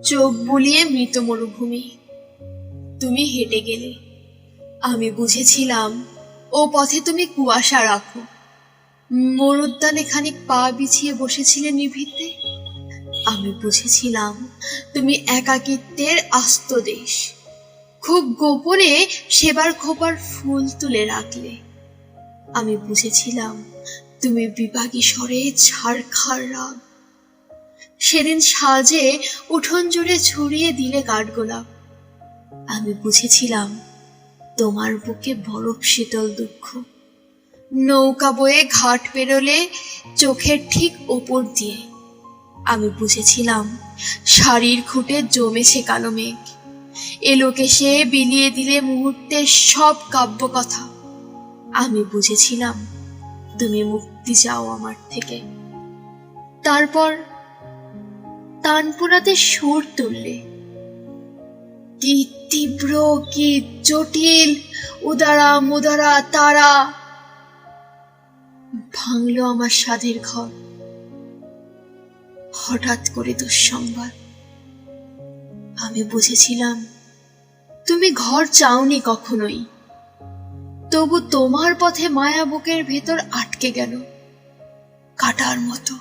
চোখ বুলিয়ে মৃত মরুভূমি। তুমি হেঁটে গেলে, আমি বুঝেছিলাম ও পথে তুমি কুয়াশা রাখো। মরুদ্যানে খানিক পা বিছিয়ে বসেছিলে নিভৃতে, আমি বুঝেছিলাম তুমি একাকিত্বের আস্ত দেশ। খুব গোপনে সেবার খোপার ফুল তুলে রাখলে, আমি বুঝেছিলাম তুমি বিপাগী স্বরে ছারখার রাগ। সেদিন সাজে উঠোন জুড়ে ছড়িয়ে দিলে কাঠগোলাপ, আমি বুঝেছিলাম তোমার বুকে বরফ শীতল দুঃখ। নৌকা বয়ে ঘাট পেরোলে চোখের ঠিক ওপর দিয়ে, আমি বুঝেছিলাম শাড়ির খুঁটে জমেছে কালো মেঘ। এলোকে সে বিলিয়ে দিলে মুহূর্তের সব কাব্য কথা, আমি বুঝেছিলাম তুমি মুক্তি চাও আমার থেকে। তারপর তানপুরাতে সুর তুললে, কি তীব্র, কি জটিল, উদারা মুদারা তারা। ভাঙলো আমার স্বাদের ঘর হঠাৎ করে দুঃসংবাদ। আমি বুঝেছিলাম তুমি ঘর চাওনি কখনোই, তবু তোমার পথে মায়া বুকের ভেতর আটকে গেল কাটার মতো।